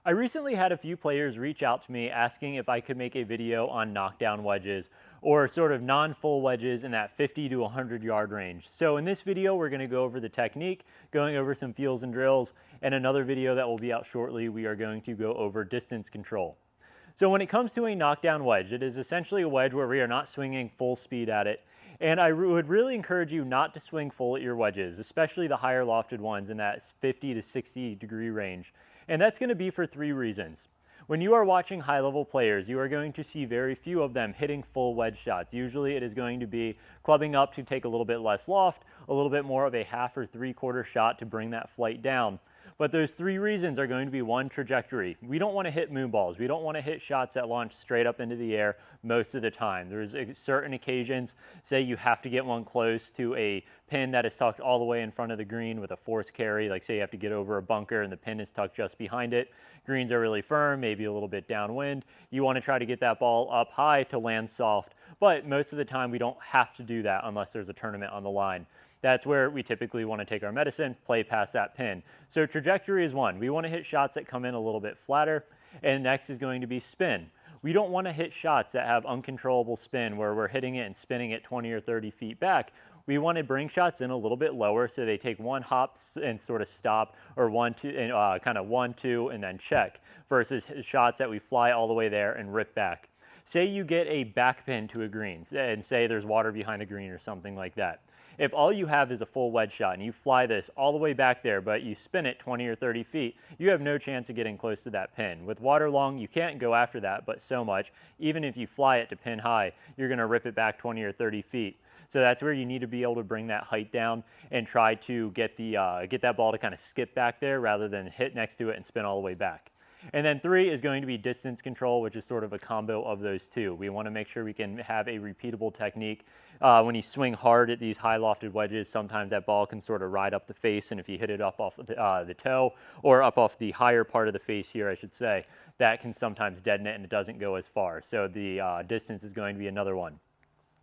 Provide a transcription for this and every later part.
I recently had a few players reach out to me asking if I could make a video on knockdown wedges or sort of non-full wedges in that 50 to 100 yard range. So in this video, we're going to go over the technique, going over some feels and drills, and another video that will be out shortly, we are going to go over distance control. So when it comes to a knockdown wedge, it is essentially a wedge where we are not swinging full speed at it. And I would really encourage you not to swing full at your wedges, especially the higher lofted ones in that 50 to 60 degree range. And that's going to be for three reasons. When you are watching high-level players, you are going to see very few of them hitting full wedge shots. Usually it is going to be clubbing up to take a little bit less loft, a little bit more of a half or three-quarter shot to bring that flight down. But those three reasons are going to be one, trajectory. We don't want to hit moon balls. We don't want to hit shots that launch straight up into the air most of the time. There's certain occasions, say you have to get one close to a pin that is tucked all the way in front of the green with a force carry, like say you have to get over a bunker and the pin is tucked just behind it. Greens are really firm, maybe a little bit downwind. You want to try to get that ball up high to land soft, but most of the time we don't have to do that unless there's a tournament on the line. That's where we typically want to take our medicine, play past that pin. So trajectory is one. We want to hit shots that come in a little bit flatter, and next is going to be spin. We don't want to hit shots that have uncontrollable spin where we're hitting it and spinning it 20 or 30 feet back. We want to bring shots in a little bit lower so they take one hop and sort of stop, or one, two, and kind of 1, 2, and then check, versus shots that we fly all the way there and rip back. Say you get a back pin to a green, and say there's water behind the green or something like that. If all you have is a full wedge shot and you fly this all the way back there, but you spin it 20 or 30 feet, you have no chance of getting close to that pin. With water long, you can't go after that, but so much. Even if you fly it to pin high, you're going to rip it back 20 or 30 feet. So that's where you need to be able to bring that height down and try to get that ball to kind of skip back there rather than hit next to it and spin all the way back. And then three is going to be distance control, which is sort of a combo of those two. We want to make sure we can have a repeatable technique. When you swing hard at these high lofted wedges, sometimes that ball can sort of ride up the face, and if you hit it up off the toe or up off the higher part of the face here, I should say, that can sometimes deaden it and it doesn't go as far. So the distance is going to be another one.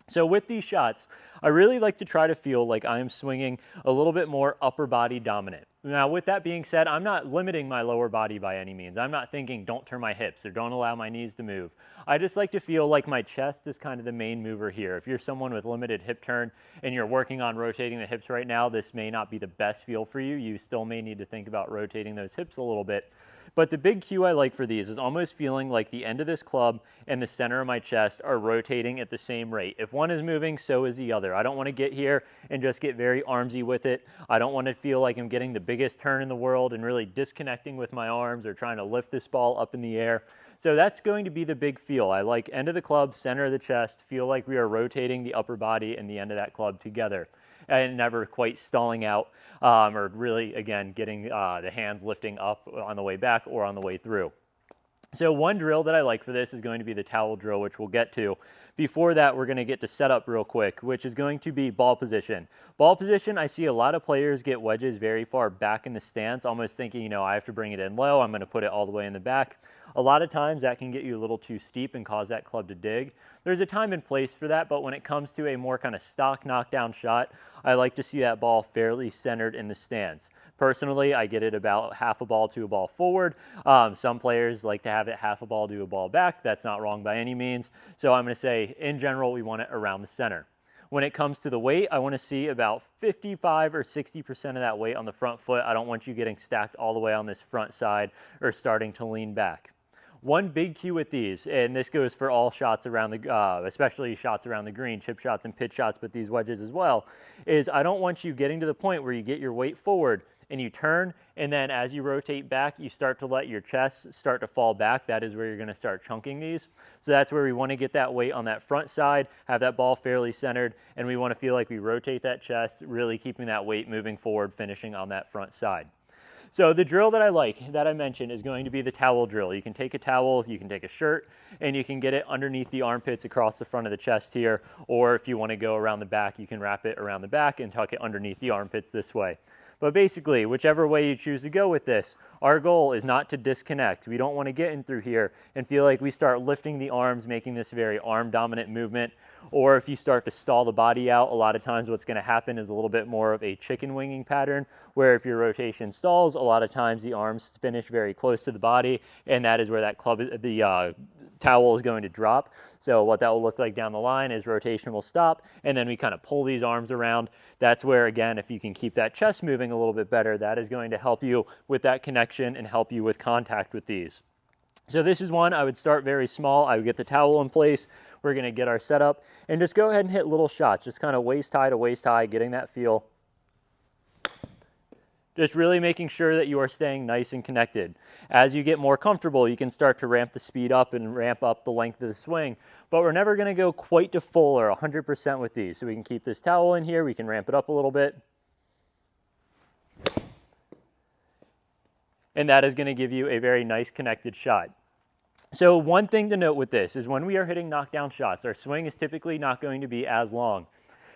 So with these shots, I really like to try to feel like I am swinging a little bit more upper body dominant. Now, with that being said, I'm not limiting my lower body by any means. I'm not thinking don't turn my hips or don't allow my knees to move. I just like to feel like my chest is kind of the main mover here. If you're someone with limited hip turn and you're working on rotating the hips right now, this may not be the best feel for you. You still may need to think about rotating those hips a little bit. But the big cue I like for these is almost feeling like the end of this club and the center of my chest are rotating at the same rate. If one is moving, so is the other. I don't want to get here and just get very armsy with it. I don't want to feel like I'm getting the biggest turn in the world and really disconnecting with my arms or trying to lift this ball up in the air. So that's going to be the big feel. I like end of the club, center of the chest, feel like we are rotating the upper body and the end of that club together, and never quite stalling out or really, again, getting the hands lifting up on the way back or on the way through. So one drill that I like for this is going to be the towel drill, which we'll get to. Before that, we're going to get to setup real quick, which is going to be ball position. Ball position, I see a lot of players get wedges very far back in the stance, almost thinking, I have to bring it in low, I'm going to put it all the way in the back. A lot of times that can get you a little too steep and cause that club to dig. There's a time and place for that, but when it comes to a more kind of stock knockdown shot, I like to see that ball fairly centered in the stance. Personally, I get it about half a ball to a ball forward. Some players like to have it half a ball to a ball back. That's not wrong by any means. So I'm going to say, in general, we want it around the center. When it comes to the weight, I want to see about 55 or 60% of that weight on the front foot. I don't want you getting stacked all the way on this front side or starting to lean back. One big cue with these, and this goes for all shots around the, especially shots around the green, chip shots and pitch shots, but these wedges as well, is I don't want you getting to the point where you get your weight forward and you turn, and then as you rotate back, you start to let your chest start to fall back. That is where you're going to start chunking these. So that's where we want to get that weight on that front side, have that ball fairly centered, and we want to feel like we rotate that chest, really keeping that weight moving forward, finishing on that front side. So the drill that I like, that I mentioned, is going to be the towel drill. You can take a towel, you can take a shirt, and you can get it underneath the armpits across the front of the chest here, or if you want to go around the back, you can wrap it around the back and tuck it underneath the armpits this way. But basically, whichever way you choose to go with this, our goal is not to disconnect. We don't want to get in through here and feel like we start lifting the arms, making this very arm dominant movement. Or if you start to stall the body out, a lot of times what's going to happen is a little bit more of a chicken winging pattern, where if your rotation stalls, a lot of times the arms finish very close to the body, and that is where that towel is going to drop. So what that will look like down the line is rotation will stop, and then we kind of pull these arms around. That's where, again, if you can keep that chest moving a little bit better, that is going to help you with that connection and help you with contact with these. So this is one I would start very small. I would get the towel in place. We're going to get our setup and just go ahead and hit little shots, just kind of waist high to waist high, getting that feel. Just really making sure that you are staying nice and connected. As you get more comfortable, you can start to ramp the speed up and ramp up the length of the swing, but we're never going to go quite to full or 100% with these. So we can keep this towel in here, we can ramp it up a little bit. And that is going to give you a very nice connected shot. So one thing to note with this is when we are hitting knockdown shots, our swing is typically not going to be as long.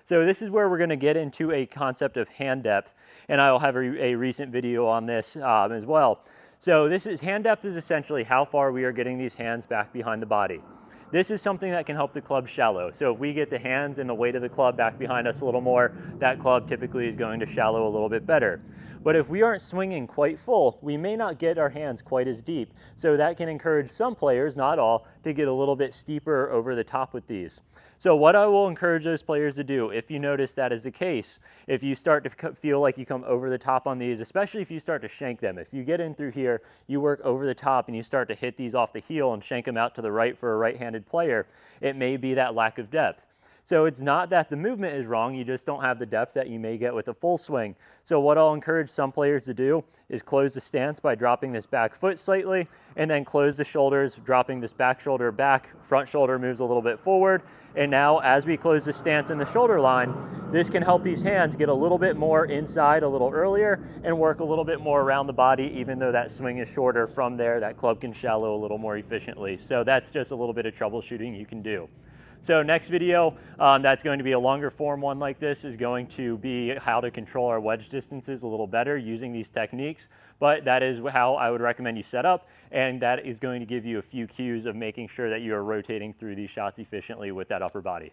So this is where we're going to get into a concept of hand depth, and I will have a recent video on this as well. So hand depth is essentially how far we are getting these hands back behind the body. This is something that can help the club shallow. So if we get the hands and the weight of the club back behind us a little more, that club typically is going to shallow a little bit better. But if we aren't swinging quite full, we may not get our hands quite as deep. So that can encourage some players, not all, to get a little bit steeper over the top with these. So what I will encourage those players to do, if you notice that is the case, if you start to feel like you come over the top on these, especially if you start to shank them, if you get in through here, you work over the top and you start to hit these off the heel and shank them out to the right for a right-handed player, it may be that lack of depth. So it's not that the movement is wrong, you just don't have the depth that you may get with a full swing. So what I'll encourage some players to do is close the stance by dropping this back foot slightly, and then close the shoulders, dropping this back shoulder back, front shoulder moves a little bit forward. And now as we close the stance in the shoulder line, this can help these hands get a little bit more inside a little earlier and work a little bit more around the body. Even though that swing is shorter from there, that club can shallow a little more efficiently. So that's just a little bit of troubleshooting you can do. So next video, that's going to be a longer form one like this, is going to be how to control our wedge distances a little better using these techniques. But that is how I would recommend you set up, and that is going to give you a few cues of making sure that you are rotating through these shots efficiently with that upper body.